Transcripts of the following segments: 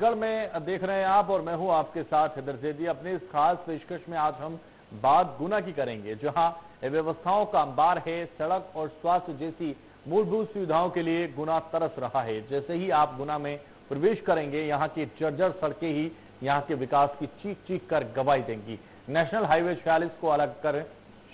छत्तीसगढ़ में देख रहे हैं आप और मैं हूं आपके साथ हैदर जैदी। अपनी इस खास पेशकश में आज हम बात गुना की करेंगे, जहां व्यवस्थाओं का अंबार है। सड़क और स्वास्थ्य जैसी मूलभूत सुविधाओं के लिए गुना तरस रहा है। जैसे ही आप गुना में प्रवेश करेंगे, यहाँ की जर्जर सड़कें ही यहाँ के विकास की चीख चीख कर गवाही देंगी। नेशनल हाईवे 46 को अलग कर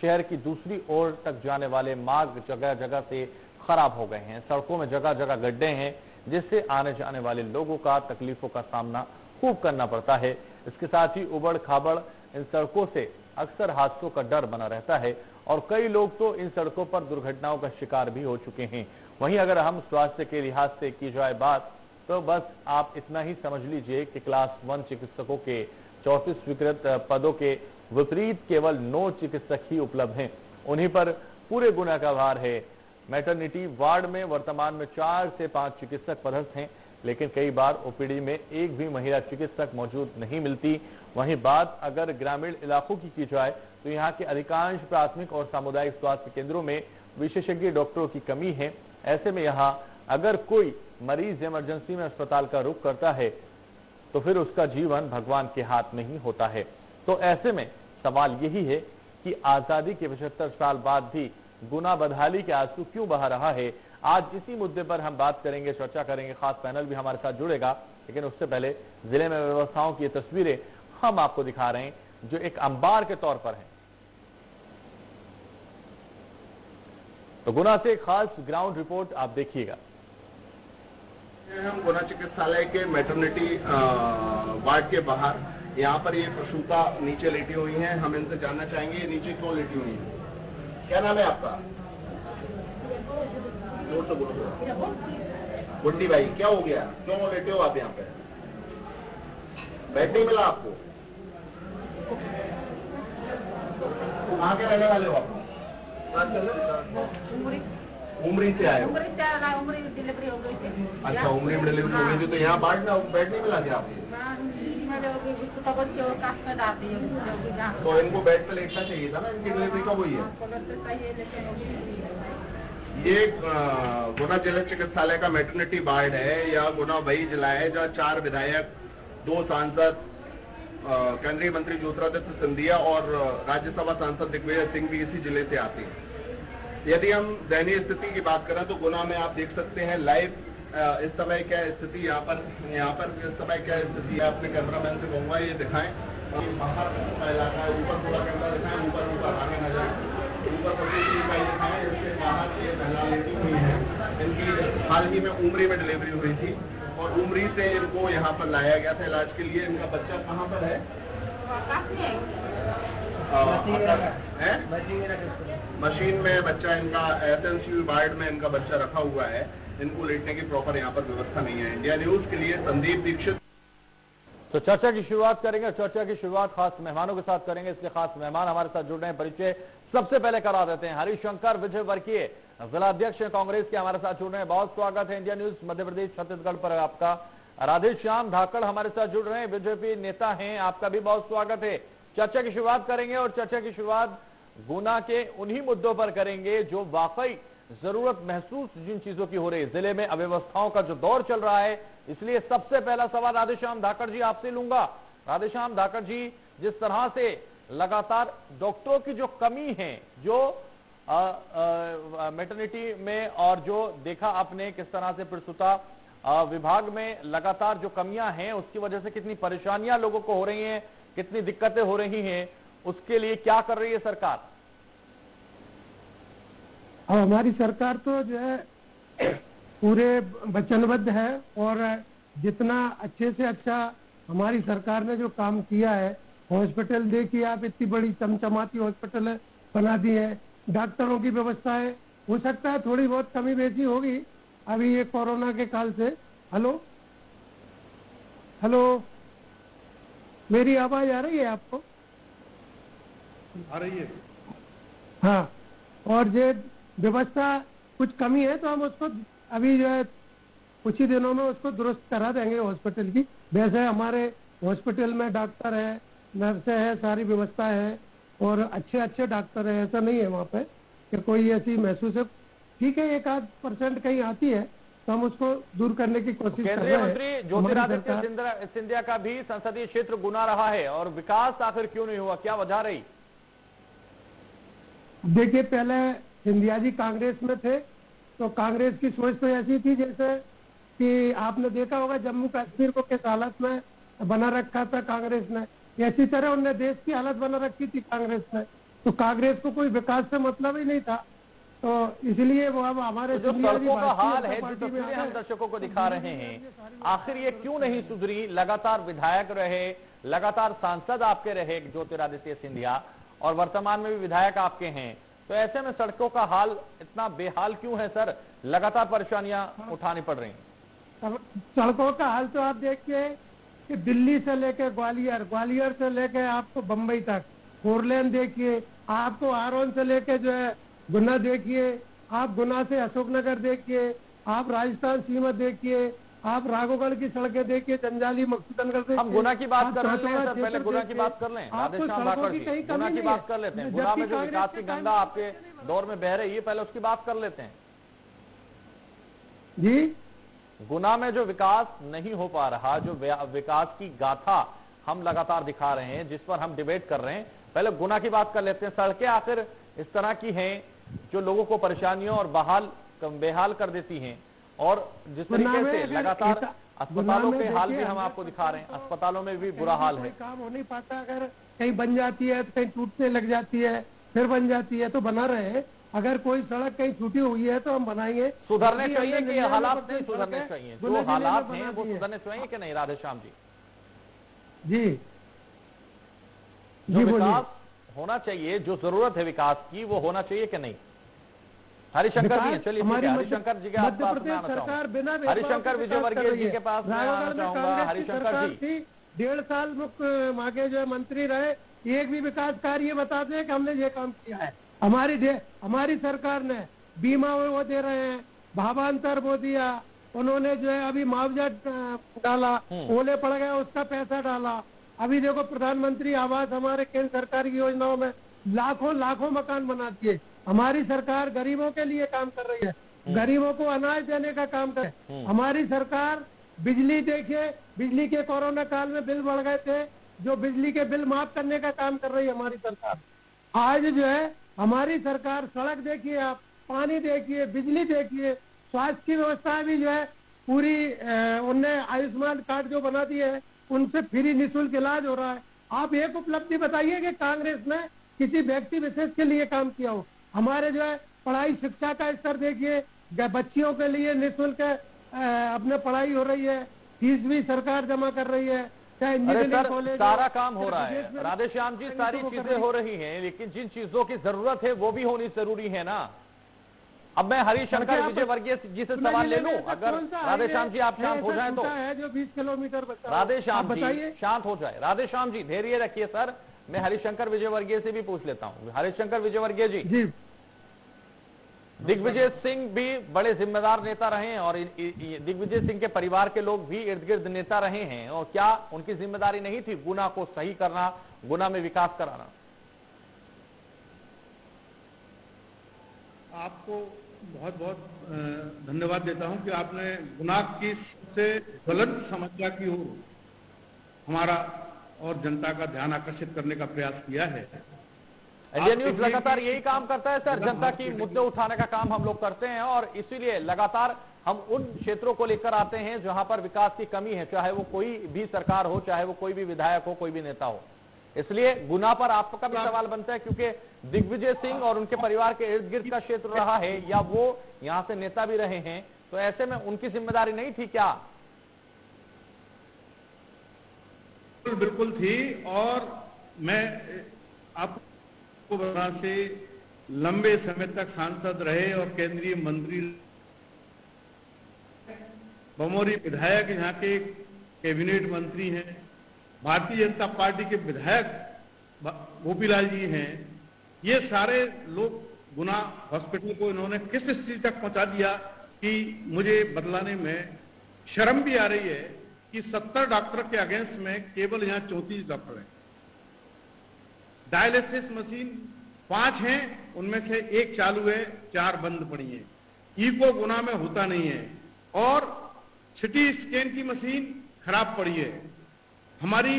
शहर की दूसरी ओर तक जाने वाले मार्ग जगह जगह से खराब हो गए हैं। सड़कों में जगह जगह गड्ढे हैं, जिससे आने जाने वाले लोगों का तकलीफों का सामना खूब करना पड़ता है। इसके साथ ही उबड़ खाबड़ इन सड़कों से अक्सर हादसों का डर बना रहता है और कई लोग तो इन सड़कों पर दुर्घटनाओं का शिकार भी हो चुके हैं। वहीं अगर हम स्वास्थ्य के लिहाज से की जाए बात, तो बस आप इतना ही समझ लीजिए कि क्लास 1 चिकित्सकों के 34 स्वीकृत पदों के विपरीत केवल 9 चिकित्सक ही उपलब्ध हैं। उन्हीं पर पूरे गुना का भार है। मैटरनिटी वार्ड में वर्तमान में 4 से 5 चिकित्सक पदस्थ हैं, लेकिन कई बार ओपीडी में एक भी महिला चिकित्सक मौजूद नहीं मिलती। वहीं बात अगर ग्रामीण इलाकों की जाए, तो यहाँ के अधिकांश प्राथमिक और सामुदायिक स्वास्थ्य केंद्रों में विशेषज्ञ डॉक्टरों की कमी है। ऐसे में यहाँ अगर कोई मरीज इमरजेंसी में अस्पताल का रुख करता है, तो फिर उसका जीवन भगवान के हाथ में ही होता है। तो ऐसे में सवाल यही है कि आजादी के 75 साल बाद भी गुना बदहाली के आंसू क्यों बहा रहा है। आज इसी मुद्दे पर हम बात करेंगे, चर्चा करेंगे। खास पैनल भी हमारे साथ जुड़ेगा, लेकिन उससे पहले जिले में व्यवस्थाओं की तस्वीरें हम आपको दिखा रहे हैं, जो एक अंबार के तौर पर है। तो गुना से खास ग्राउंड रिपोर्ट आप देखिएगा। हम गुना चिकित्सालय के मैटरनिटी वार्ड के बाहर, यहाँ पर ये प्रसूता नीचे लेटी हुई हैं। हम इनसे जानना चाहेंगे ये नीचे क्यों लेटी हुई हैं। क्या नाम है आपका? जोर से बोलो। गुड्डी भाई, क्या हो गया? क्यों लेटे हो आप यहाँ पे? बेड नहीं मिला आपको? कहाँ के रहने वाले हो आप? उमरी से आए हो? उमरी डिलीवरी हो गई थी। अच्छा, उमरी में डिलीवरी हो गई थी, तो यहाँ बेड नहीं मिला क्या आपको? तो इनको बेड पे लेटना चाहिए था ना, इनकी डिलीवरी कब हुई है? ये गुना जिला चिकित्सालय का मैटरनिटी वार्ड है, या गुना वही जिला है जहाँ 4 विधायक, 2 सांसद, केंद्रीय मंत्री ज्योतिरादित्य सिंधिया और राज्यसभा सांसद दिग्विजय सिंह भी इसी जिले से आते हैं। यदि हम दयनीय स्थिति की बात करें तो गुना में आप देख सकते हैं लाइव इस समय क्या स्थिति यहाँ पर इस समय क्या स्थिति है। अपने कैमरामैन से कहूँगा ये दिखाएं। बाहर का इलाका है, ऊपर थोड़ा कैमरा दिखाएं, ऊपर आगे न जाए, ऊपर पट्टी दिखाएं। इसके बाहर ये महिला लेटी हुई है, इनकी हाल ही में उमरी में डिलीवरी हुई थी और उमरी से इनको यहाँ पर लाया गया था इलाज के लिए। इनका बच्चा कहाँ पर है? मशीन में बच्चा इनका एसएनसीयू वार्ड में इनका बच्चा रखा हुआ है। इनको लेटने की प्रॉपर यहाँ पर व्यवस्था नहीं है। इंडिया न्यूज के लिए संदीप दीक्षित। तो चर्चा की शुरुआत करेंगे। चर्चा की शुरुआत खास मेहमानों के साथ करेंगे। इसलिए खास मेहमान हमारे साथ जुड़ रहे हैं, परिचय सबसे पहले करा देते हैं। हरिशंकर विजय वर्गीय, जिला अध्यक्ष कांग्रेस के, हमारे साथ जुड़ रहे हैं। बहुत स्वागत है इंडिया न्यूज मध्य प्रदेश छत्तीसगढ़ पर आपका। राधेश्याम धाकड़ हमारे साथ जुड़ रहे हैं, बीजेपी नेता हैं, आपका भी बहुत स्वागत है। चर्चा की शुरुआत करेंगे और चर्चा की शुरुआत गुना के उन्हीं मुद्दों पर करेंगे जो वाकई जरूरत महसूस जिन चीजों की हो रही है। जिले में अव्यवस्थाओं का जो दौर चल रहा है, इसलिए सबसे पहला सवाल राधेश्याम धाकड़ जी आपसे लूंगा। राधेश्याम धाकड़ जी, जिस तरह से लगातार डॉक्टरों की जो कमी है, जो मैटरनिटी में, और जो देखा आपने किस तरह से प्रसूता विभाग में लगातार जो कमियां हैं, उसकी वजह से कितनी परेशानियां लोगों को हो रही हैं, कितनी दिक्कतें हो रही हैं, उसके लिए क्या कर रही है सरकार? हमारी सरकार तो जो है पूरे वचनबद्ध है और जितना अच्छे से अच्छा हमारी सरकार ने जो काम किया है। हॉस्पिटल देखिए आप, इतनी बड़ी चमचमाती हॉस्पिटल बना दी है। डॉक्टरों की व्यवस्था है, हो सकता है थोड़ी बहुत कमी बेची होगी अभी ये कोरोना के काल से। हेलो हेलो, मेरी आवाज आ रही है आपको? आ रही है। हाँ, और जो व्यवस्था कुछ कमी है तो हम उसको अभी जो है कुछ ही दिनों में उसको दुरुस्त करा देंगे हॉस्पिटल की। वैसे हमारे हॉस्पिटल में डॉक्टर है, नर्सें है, सारी व्यवस्था है और अच्छे अच्छे डॉक्टर है। ऐसा नहीं है वहाँ पे कि कोई ऐसी महसूस है। ठीक है, 1-8% कहीं आती है, तो हम उसको दूर करने की कोशिश कर केंद्रीय रहे मंत्री हैं। ज्योतिरादित्य सिंधिया का भी संसदीय क्षेत्र गुना रहा है और विकास आखिर क्यों नहीं हुआ, क्या वजह रही? देखिए, पहले सिंधिया जी कांग्रेस में थे, तो कांग्रेस की सोच तो ऐसी थी जैसे कि आपने देखा होगा जम्मू कश्मीर को किस हालत में बना रखा था कांग्रेस ने, इसी तरह उनने देश की हालत बना रखी थी कांग्रेस ने। तो कांग्रेस को कोई विकास से मतलब ही नहीं था, तो इसलिए वो अब हमारे जो सिंधिया जी सड़कों का भारतीय हाल जनता है, पार्टी जो में तस्वीरें आ हम गए। दर्शकों को दिखा रहे हैं, आखिर ये क्यों नहीं सुधरी? लगातार विधायक रहे, लगातार सांसद आपके रहे ज्योतिरादित्य सिंधिया, और वर्तमान में भी विधायक आपके हैं, तो ऐसे में सड़कों का हाल इतना बेहाल क्यों है सर? लगातार परेशानियां उठानी पड़ रही हैं। अब सड़कों का हाल तो आप देखिए कि दिल्ली से लेकर ग्वालियर, ग्वालियर से लेकर आपको बंबई तक 4 लेन देखिए, आपको आरोन से लेकर जो है गुना देखिए, आप गुना से अशोकनगर देखिए, आप राजस्थान सीमा देखिए, आप राघोगढ़ की सड़कें देखिए, जंजाली मकसूदनगर देखिए। हम गुना की बात कर आप रहे हैं सर, क्षेत्र पहले गुना की देखिए। बात कर लें। आपको राधेश्याम सड़कों भाकर की जी, कहीं गुना कमी की नहीं बात है। कर लेते हैं। जबकि गुना में जो कांग्रेस विकास के की टाइम गंगा में आपके दौर में बह रही है, पहले उसकी बात कर लेते हैं। जी, गुना में जो विकास नहीं हो पा रहा, जो विकास की गाथा हम लगातार दिखा रहे हैं, जिस पर हम डिबेट कर रहे हैं, पहले गुना की बात कर लेते हैं। सड़कें आखिर इस तरह की हैं जो लोगों को परेशानियों और बेहाल कर देती हैं, और जिस तरीके से लगातार अस्पतालों के हाल भी हम आपको दिखा रहे हैं, अस्पतालों में भी बुरा हाल है। काम हो नहीं पाता, अगर कहीं बन जाती है तो कहीं टूटने लग जाती है, फिर बन जाती है, तो बना रहे हैं। अगर कोई सड़क कहीं छूटी हुई है तो हम बनाएंगे। सुधरने चाहिए कि हालात नहीं सुधरने चाहिए? जो हालात हैं वो सुधरने चाहिए कि नहीं राधेश्याम जी? जी, जो विकास होना चाहिए, जो जरूरत है विकास की, वो होना चाहिए कि नहीं? हरिशंकर जी, चलिए ठीक है, हरिशंकर जी के आस पास में आना चाहूंगा। हरिशंकर विजयवर्गीय जी के पास में आना चाहूंगा। हरिशंकर जी, 1.5 साल मुख्य मांगे जो मंत्री रहे, एक भी विकास कार्य बता दें कि हमने ये काम किया है। हमारी सरकार ने बीमा वो दे रहे हैं, भावांतर वो दिया, उन्होंने जो है अभी मुआवजा डाला, ओले पड़ गया उसका पैसा डाला। अभी देखो प्रधानमंत्री आवास हमारे केंद्र सरकार की योजनाओं में लाखों मकान बना दिए। हमारी सरकार गरीबों के लिए काम कर रही है, गरीबों को अनाज देने का काम कर रही है। हमारी सरकार बिजली, देखिए बिजली के कोरोना काल में बिल बढ़ गए थे, जो बिजली के बिल माफ करने का काम कर रही है हमारी सरकार। आज जो है हमारी सरकार, सड़क देखिए आप, पानी देखिए, बिजली देखिए, स्वास्थ्य की व्यवस्था भी जो है पूरी, उनने आयुष्मान कार्ड जो बना दिए है, उनसे फ्री निःशुल्क इलाज हो रहा है। आप एक उपलब्धि बताइए कि कांग्रेस ने किसी व्यक्ति विशेष के लिए काम किया हो। हमारे जो है पढ़ाई शिक्षा का स्तर देखिए, बच्चियों के लिए निःशुल्क अपने पढ़ाई हो रही है, फीस भी सरकार जमा कर रही है। अरे सर, सारा काम हो रहा है राधेश्याम जी, सारी चीजें हो रही हैं, लेकिन जिन चीजों की जरूरत है वो भी होनी जरूरी है ना। अब मैं हरिशंकर विजयवर्गीय जी से सवाल ले लूं, अगर राधेश्याम जी आप शांत हो जाएं तो। जो 20 किलोमीटर राधेश्याम जी शांत हो जाए। राधेश्याम जी धैर्य रखिए सर, मैं हरिशंकर विजयवर्गीय से भी पूछ लेता हूं। हरिशंकर विजयवर्गीय जी, दिग्विजय सिंह भी बड़े जिम्मेदार नेता रहे हैं और दिग्विजय सिंह के परिवार के लोग भी इर्द गिर्द नेता रहे हैं, और क्या उनकी जिम्मेदारी नहीं थी गुना को सही करना, गुना में विकास कराना? आपको बहुत बहुत धन्यवाद देता हूं कि आपने गुना की सबसे ज्वलंत समस्या की ओर हमारा और जनता का ध्यान आकर्षित करने का प्रयास किया है। इंडिया न्यूज लगातार यही काम करता है सर, जनता की मुद्दे उठाने का काम हम लोग करते हैं, और इसीलिए लगातार हम उन क्षेत्रों को लेकर आते हैं जहां पर विकास की कमी है, चाहे वो कोई भी सरकार हो, चाहे वो कोई भी विधायक हो, कोई भी नेता हो। इसलिए गुना पर आपका भी सवाल बनता है, क्योंकि दिग्विजय सिंह और उनके परिवार के इर्द गिर्द का क्षेत्र रहा है, या वो यहां से नेता भी रहे हैं, तो ऐसे में उनकी जिम्मेदारी नहीं थी क्या? बिल्कुल थी, और मैं आपको बता से लंबे समय तक सांसद रहे और केंद्रीय मंत्री, बमोरी विधायक यहाँ के कैबिनेट मंत्री हैं, भारतीय जनता पार्टी के विधायक गोपीलाल जी हैं। ये सारे लोग गुना हॉस्पिटल को इन्होंने किस स्थिति तक पहुंचा दिया कि मुझे बतलाने में शर्म भी आ रही है कि 70 डॉक्टर के अगेंस्ट में केवल यहाँ 34 डॉक्टर हैं। डायलिसिस मशीन 5 हैं, उनमें से 1 चालू है, 4 बंद पड़ी हैं। इको गुना में होता नहीं है। और सिटी स्कैन की मशीन खराब पड़ी है। हमारी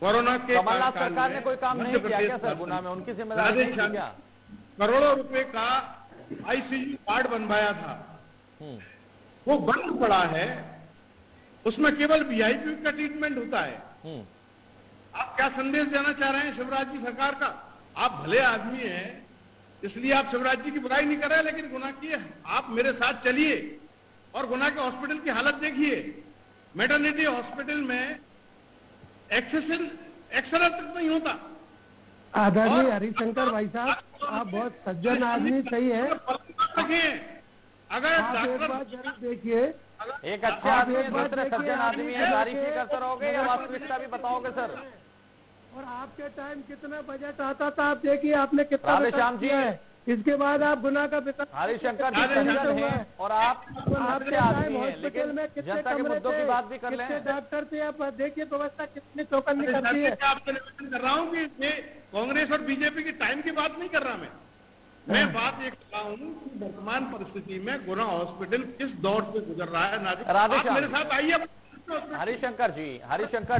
कोरोना के कमलनाथ सरकार ने कोई काम नहीं किया क्या सर गुना में? उनकी जिम्मेदारी नहीं थी क्या? करोड़ों रुपए का आईसीयू वार्ड बनवाया था, वो बंद पड़ा है। उसमें केवल वीआईपी का ट्रीटमेंट होता है। आप क्या संदेश देना चाह रहे हैं शिवराज जी सरकार का? आप भले आदमी हैं, इसलिए आप शिवराज जी की बुराई नहीं कर रहे, लेकिन गुना की आप मेरे साथ चलिए और गुना के हॉस्पिटल की हालत देखिए। मैटरनिटी हॉस्पिटल में एक्सरे तक नहीं होता। आदरणीय हरिशंकर भाई साहब, आप बहुत सज्जन आदमी, सही है। अगर आप एक बात जरूर देखिए, एक अच्छे आदमी है, दूसरे सज्जन आदमी है, तारीफ ही करते रहोगे या वास्तविकता भी बताओगे सर? और आपके टाइम कितना बजट आता था आप देखिए, आपने कितना राधेश्याम जी है। इसके बाद आप गुना का विकास, हरिशंकर जी सज्जन हैं और आप आपके टाइम हॉस्पिटल में कितने जनता के कमरे मुद्दों की थे, बात भी कर लें। कितने डॉक्टर थे, आप देखिए व्यवस्था कितनी चौकन्नी करती है। आपसे निवेदन कर रहा हूँ कि ये कांग्रेस और बीजेपी की टाइम की बात नहीं कर रहा मैं बात ये कर रहा हूँ कि वर्तमान परिस्थिति में गुना हॉस्पिटल किस दौर से गुजर रहा है। राधेश्याम मेरे साथ आइए। हरिशंकर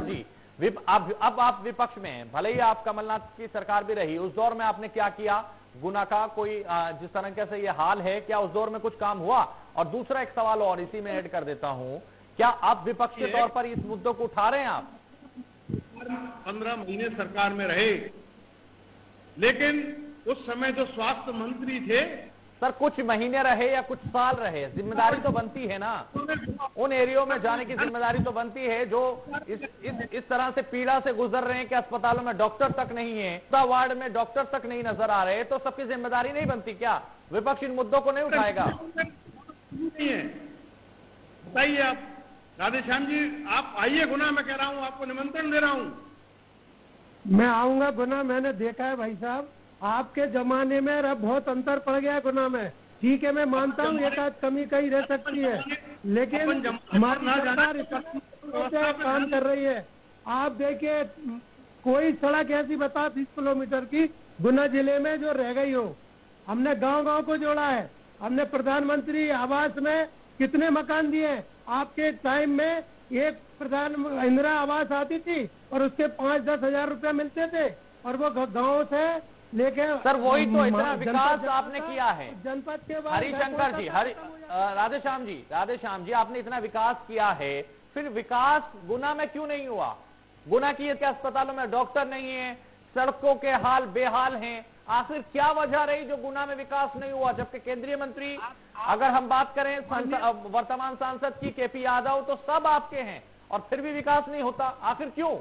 जी अब आप विपक्ष में हैं, भले ही आप कमलनाथ की सरकार भी रही, उस दौर में आपने क्या किया गुना का? कोई जिस तरह से ये हाल है, क्या उस दौर में कुछ काम हुआ? और दूसरा एक सवाल और इसी में ऐड कर देता हूं, क्या आप विपक्ष के तौर पर इस मुद्दों को उठा रहे हैं? आप 15 महीने सरकार में रहे, लेकिन उस समय जो स्वास्थ्य मंत्री थे, सर कुछ महीने रहे या कुछ साल रहे, जिम्मेदारी तो बनती है ना, उन एरियो में जाने की जिम्मेदारी तो बनती है जो इस तरह से पीड़ा से गुजर रहे हैं कि अस्पतालों में डॉक्टर तक नहीं है, वार्ड में डॉक्टर तक नहीं नजर आ रहे, तो सबकी जिम्मेदारी नहीं बनती क्या? विपक्ष इन मुद्दों को नहीं उठाएगा? नहीं है, बताइए आप। राधेश्याम जी आप आइए गुना, मैं कह रहा हूं, आपको निमंत्रण दे रहा हूं। मैं आऊंगा गुना, मैंने देखा है भाई साहब, आपके जमाने में अब बहुत अंतर पड़ गया है गुना में। ठीक है, मैं मानता हूँ एक आध कमी कहीं रह सकती है, लेकिन हमारी सरकार इतना काम कर रही है। आप देखिए, कोई सड़क ऐसी बता 30 किलोमीटर की गुना जिले में जो रह गई हो। हमने गांव-गांव को जोड़ा है, हमने प्रधानमंत्री आवास में कितने मकान दिए। आपके टाइम में एक प्रधान इंदिरा आवास आती थी और उसके 5-10 हजार रुपया मिलते थे, और वो गाँव से लेके। सर वही तो इतना विकास आपने किया है जनपद के बाद। हरिशंकर जी, राधेश्याम जी आपने इतना विकास किया है, फिर विकास गुना में क्यों नहीं हुआ? गुना की के अस्पतालों में डॉक्टर नहीं है, सड़कों के हाल बेहाल हैं, आखिर क्या वजह रही जो गुना में विकास नहीं हुआ? जबकि केंद्रीय मंत्री, अगर हम बात करें वर्तमान सांसद की केपी यादव, तो सब आपके हैं और फिर भी विकास नहीं होता, आखिर क्यों?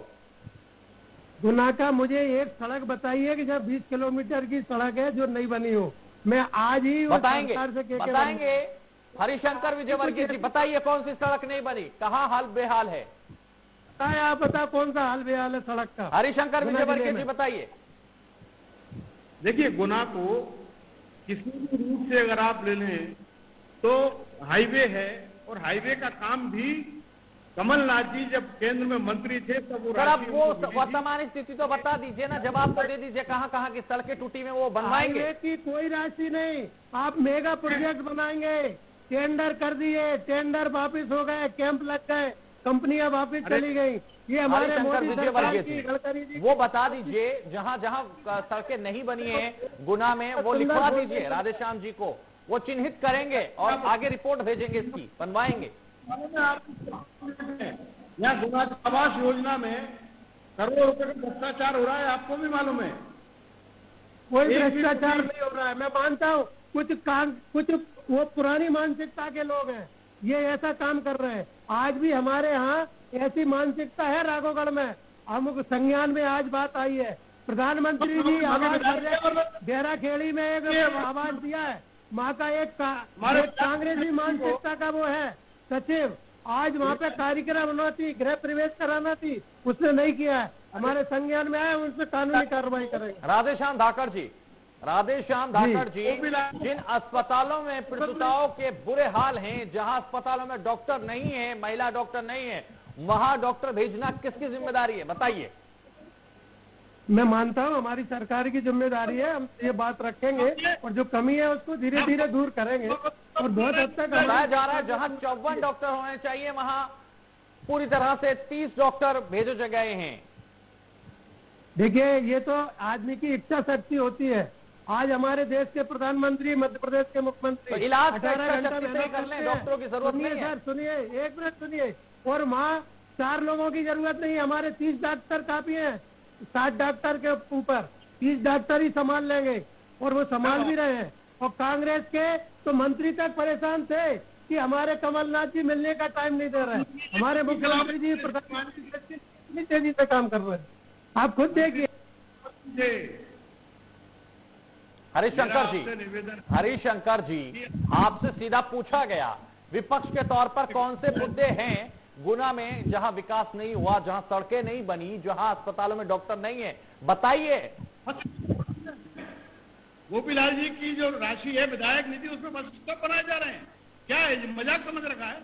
गुना का मुझे एक सड़क बताइए कि जब 20 किलोमीटर की सड़क है जो नहीं बनी हो। मैं आज ही बताएंगे हरिशंकर विजयवर्गीय जी, बताइए कौन सी सड़क नहीं बनी, कहाँ हाल बेहाल है? आप बता कौन सा हाल बेहाल है सड़क का? हरिशंकर विजयवर्गीय जी बताइए। देखिए, गुना को किसी भी रूट से अगर आप ले लें तो हाईवे है, और हाईवे का काम भी कमलनाथ जी जब केंद्र में मंत्री थे तब वो, आप वो वर्तमान स्थिति तो बता दीजिए ना, जवाब तो दे दीजिए, कहाँ की सड़कें टूटी में वो बनवाएंगे? की कोई राशि नहीं, आप मेगा प्रोजेक्ट बनाएंगे। टेंडर कर दिए, टेंडर वापिस हो गए, कैंप लग गए, कंपनियां वापिस चली गई। ये हमारे मोदी सरकार की गडकरी जी, वो बता दीजिए जहां सड़कें नहीं बनी है गुना में, वो लिखवा दीजिए राधेश्याम जी को, वो चिन्हित करेंगे और आगे रिपोर्ट भेजेंगे, इसकी बनवाएंगे। यहाँ गुना आवास योजना में करोड़ों रुपए का भ्रष्टाचार हो रहा है, आपको भी मालूम है। कोई भ्रष्टाचार नहीं हो रहा है, मैं मानता हूँ। कुछ वो पुरानी मानसिकता के लोग हैं, ये ऐसा काम कर रहे हैं। आज भी हमारे यहाँ ऐसी मानसिकता है राघोगढ़ में, हम संज्ञान में आज बात आई है। प्रधानमंत्री जी आवास डेरा खेड़ी में एक आवास दिया है, वहाँ का एक कांग्रेसी मानसिकता का वो है सचिव, आज वहाँ पे कार्यक्रम होना थी, गृह प्रवेश कराना थी, उसने नहीं किया है। हमारे संज्ञान में आए, उन पर कानूनी कार्रवाई करेंगे। राधेश्याम धाकड़ जी, जिन अस्पतालों में प्रसूताओं के बुरे हाल हैं, जहां अस्पतालों में डॉक्टर नहीं है, महिला डॉक्टर नहीं है, वहां डॉक्टर भेजना किसकी जिम्मेदारी है, बताइए? मैं मानता हूँ हमारी सरकार की जिम्मेदारी है, हम ये बात रखेंगे और जो कमी है उसको धीरे धीरे दूर करेंगे। और बहुत हद तक बताया जा रहा है जहां 54 डॉक्टर होने चाहिए वहां पूरी तरह से 30 डॉक्टर भेजे गए हैं। देखिए, ये तो आदमी की इच्छा शक्ति होती है। आज हमारे देश के प्रधानमंत्री, मध्य प्रदेश के मुख्यमंत्री तो इलाज 18 घंटा से मेहनत कर लें, करते हैं। डॉक्टरों की जरूरत सुनिए नहीं है। सर, सुनिए, एक मिनट सुनिए। और वहाँ 4 लोगों की जरूरत नहीं, हमारे 30 डॉक्टर काफी हैं। 60 डॉक्टर के ऊपर 30 डॉक्टर ही संभाल लेंगे और वो संभाल भी रहे हैं। और कांग्रेस के तो मंत्री तक परेशान थे कि हमारे कमलनाथ जी मिलने का टाइम नहीं दे रहे हैं। हमारे मुख्यमंत्री जी, प्रधानमंत्री कितनी तेजी से काम कर रहे हैं, आप खुद देखिए। हरिशंकर जी, आपसे सीधा पूछा गया विपक्ष के तौर पर कौन से मुद्दे हैं गुना में जहां विकास नहीं हुआ, जहां सड़कें नहीं बनी, जहां अस्पतालों में डॉक्टर नहीं है, बताइए। गोपीलाल जी की जो राशि है विधायक निधि, उसमें बस स्टॉप बनाए जा रहे हैं। क्या है, ये मजाक समझ रखा है?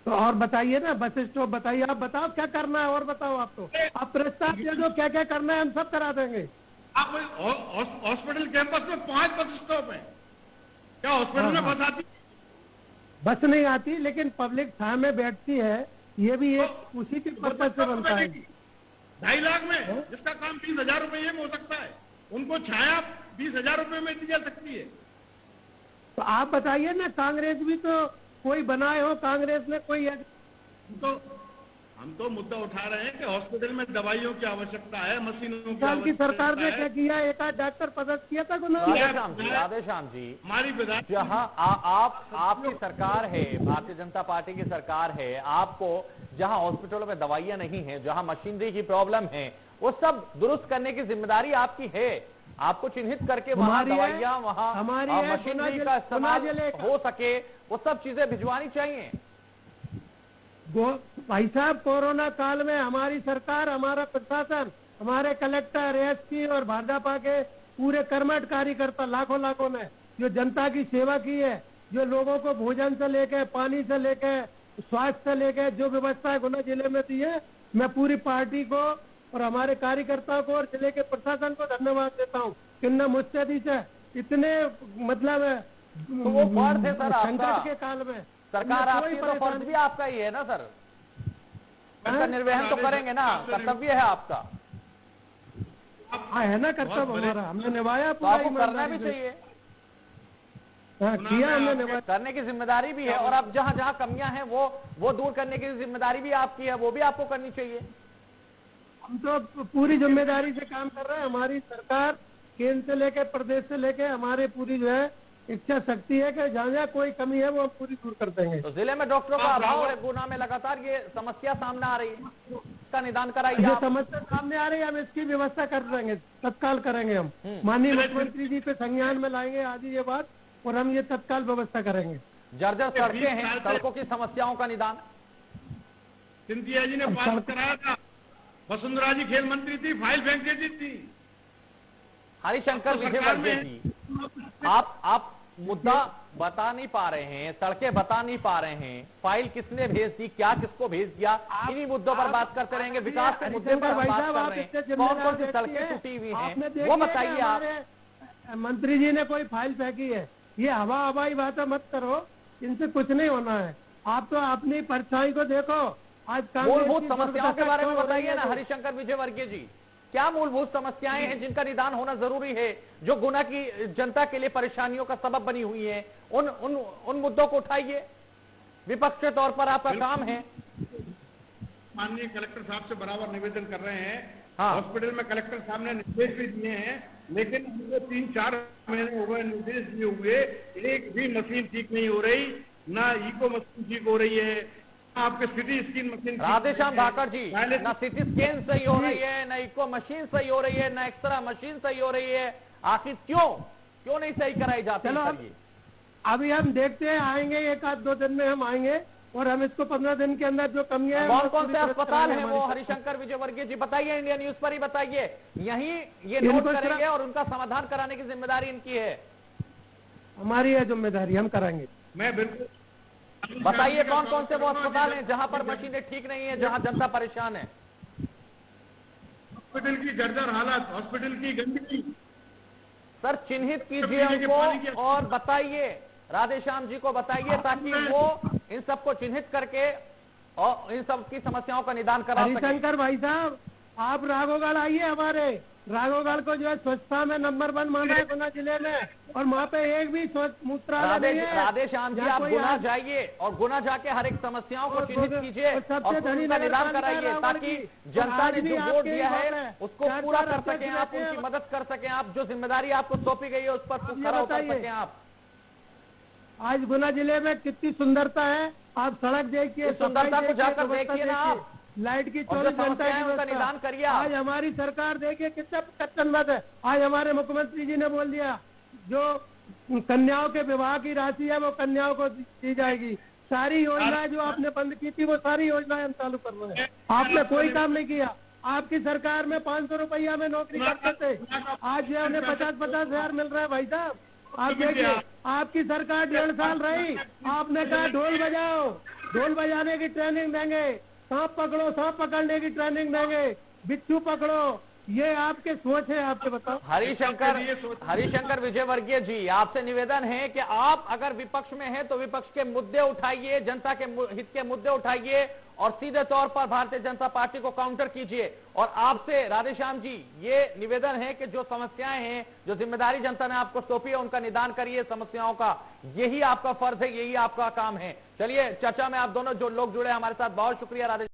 तो और बताइए ना, बस स्टॉप बताइए, आप बताओ क्या करना है और बताओ। आप तो आप प्रस्ताव दे दो, क्या क्या करना है, हम सब करा देंगे। आप हॉस्पिटल कैंपस में 5 बस स्टॉप है, क्या हॉस्पिटल में बस आती? बस नहीं आती, लेकिन पब्लिक छाया में बैठती है, ये भी एक उसी के पर्पज से बनता है। 2.5 लाख में जिसका काम 20,000 रुपये में हो सकता है, उनको छाया 20,000 रुपये में दी जा सकती है। तो आप बताइए ना, कांग्रेस भी तो कोई बनाए हो, कांग्रेस ने कोई तो हम तो मुद्दा उठा रहे हैं कि हॉस्पिटल में दवाइयों की आवश्यकता है, मशीनों की सरकार ने क्या किया, एक आध डॉक्टर पदस्थ किया था राधेश्याम जी, हमारी विधायक जहां आपकी सरकार है, भारतीय जनता पार्टी की सरकार है, आपको जहां हॉस्पिटलों में दवाइयां नहीं है, जहां मशीनरी की प्रॉब्लम है, वो सब दुरुस्त करने की जिम्मेदारी आपकी है। आपको चिन्हित करके वहां दवाइयां, वहां मशीनरी का इस्तेमाल हो सके, वो सब चीजें भिजवानी चाहिए। भाई साहब, कोरोना काल में हमारी सरकार, हमारा प्रशासन, हमारे कलेक्टर, एसपी और भाजपा के पूरे कर्मठ कार्यकर्ता लाखों ने जो जनता की सेवा की है, जो लोगों को भोजन से लेके, पानी से लेके, स्वास्थ्य से लेके जो व्यवस्था गुना जिले में दी है, मैं पूरी पार्टी को और हमारे कार्यकर्ताओं को और जिले के प्रशासन को धन्यवाद देता हूँ। किन्ना मुस्तैदी से इतने मतलब तो वो फर्ज है सर संकट के काल में सरकार आपकी, तो फर्ज भी आपका ही है ना सर, इसका निर्वहन तो करेंगे ना, कर्तव्य है आपका। है ना कर्तव्य हमारा, हमने निभाया, तो आपको करना भी चाहिए। किया हमने निभाया, करने की जिम्मेदारी भी है। और अब जहां जहां कमियां हैं वो दूर करने की जिम्मेदारी भी आपकी है, वो भी आपको करनी चाहिए। हम तो पूरी जिम्मेदारी से काम कर रहे हैं। हमारी सरकार केंद्र से लेकर प्रदेश से लेकर हमारे पूरी जो है इच्छा शक्ति है कि जहाँ जहाँ कोई कमी है वो हम पूरी दूर कर देंगे। तो जिले में डॉक्टरों का अभाव है, गुना में लगातार ये समस्या सामने आ रही है, इसका निदान कराइए। ये समस्या सामने आ रही है, हम इसकी व्यवस्था कर देंगे, तत्काल करेंगे। हम माननीय मुख्यमंत्री जी के संज्ञान में लाएंगे आज ये बात, और हम ये तत्काल व्यवस्था करेंगे। जर्जर सड़कें हैं, सड़कों की समस्याओं का निदान सिंधिया जी ने पास कराया था, वसुंधरा जी खेल मंत्री थी, फाइल फेंक देती थी। हरिशंकर विजयवर्गीय जी, आप मुद्दा बता नहीं पा रहे हैं, सड़कें बता नहीं पा रहे हैं, फाइल किसने भेज दी, क्या किसको भेज दिया, इन्हीं मुद्दों पर बात करते रहेंगे। विकास के मुद्दे पर बात कर रहे हैं, कौन कौन सी सड़कें टूटी हुई हैं वो बताइए आप। मंत्री जी ने कोई फाइल फेंकी है, ये हवाई बातें मत करो, इनसे कुछ नहीं होना है। आप तो अपनी परछाई को देखो। आज मूलभूत समस्याओं के बारे में बताइए ना हरिशंकर विजयवर्गीय जी, क्या मूलभूत समस्याएं हैं जिनका निदान होना जरूरी है, जो गुना की जनता के लिए परेशानियों का सबब बनी हुई है, उन मुद्दों को उठाइए। विपक्ष के तौर पर आपका काम है। माननीय कलेक्टर साहब से बराबर निवेदन कर रहे हैं। हाँ। हॉस्पिटल में कलेक्टर साहब ने निर्देश भी दिए हैं, लेकिन उनको 3-4 महीने हो गए निर्देश दिए हुए, एक भी मशीन ठीक नहीं हो रही, ना इको मशीन ठीक हो रही है, आपके सिटी स्कैन मशीन। राधेश्याम धाकड़ जी, ना सिटी स्कैन सही हो रही है, ना इको मशीन सही हो रही है, ना एक्सरा मशीन सही हो रही है, आखिर क्यों नहीं सही कराई जाती है? अभी हम देखते हैं, आएंगे 1-2 दिन में हम आएंगे और हम इसको 15 दिन के अंदर जो कमियां हैं, कौन कौन से अस्पताल हैं वो हरिशंकर विजयवर्गीय जी बताइए, इंडिया न्यूज पर ही बताइए। यही ये नोट करेंगे और उनका समाधान कराने की जिम्मेदारी इनकी है, हमारी है जिम्मेदारी, हम कराएंगे। मैं बिल्कुल बताइए कौन कौन से वो अस्पताल हैं जहां पर मशीनें ठीक नहीं है, जहां जनता परेशान है। हॉस्पिटल की जर्जर हालत, हॉस्पिटल की गंदगी। सर चिन्हित कीजिए उनको और बताइए, राधेश्याम जी को बताइए ताकि वो इन सबको चिन्हित करके और इन सब की समस्याओं का निदान करा सके। हरिशंकर भाई साहब, आप राघोगढ़ आइए, हमारे राघोगढ़ को जो है स्वच्छता में नंबर 1 माना है गुना जिले में, और वहाँ पे एक भी स्वच्छ मूत्रालय नहीं है। राधेश्याम जी, आप गुना जाइए और गुना जाके हर एक समस्याओं को चिन्हित कीजिए और उनका निदान कराइए ताकि जनता ने जो वोट दिया है उसको पूरा कर सकें आप, उनकी मदद कर सकें आप, जो जिम्मेदारी आपको सौंपी गई है उस पर खरा उतर सकें आप। आज गुना जिले में कितनी सुंदरता है, आप सड़क देखिए, सुंदरता को जाकर देखिए ना आप, लाइट की 24 घंटे उनका निदान करिए। आज हमारी सरकार देखिए कितना कच्चनबद्ध है। आज हमारे मुख्यमंत्री जी ने बोल दिया जो कन्याओं के विवाह की राशि है वो कन्याओं को दी जाएगी। सारी योजनाएं जो आपने बंद की थी वो सारी योजनाएं हम चालू कर रहे हैं। आपने कोई काम नहीं किया। आपकी सरकार में 500 रुपया में नौकरी करते थे, आज जो उन्हें 50-50 हजार मिल रहा है। भाई साहब आप देखिए, आपकी सरकार 1.5 साल रही, आपने कहा ढोल बजाओ, ढोल बजाने की ट्रेनिंग देंगे, सांप पकड़ो, सांप पकड़ने की ट्रेनिंग देंगे, बिच्छू पकड़ो, ये आपके सोच है। आपके बताओ। हरिशंकर विजयवर्गीय जी, आपसे निवेदन है कि आप अगर विपक्ष में हैं तो विपक्ष के मुद्दे उठाइए, जनता के हित के मुद्दे उठाइए और सीधे तौर पर भारतीय जनता पार्टी को काउंटर कीजिए। और आपसे राधेश्याम जी ये निवेदन है कि जो समस्याएं हैं, जो जिम्मेदारी जनता ने आपको सौंपी है उनका निदान करिए समस्याओं का, यही आपका फर्ज है, यही आपका काम है। चलिए चर्चा में आप दोनों जो लोग जुड़े हमारे साथ, बहुत शुक्रिया राधेश्याम।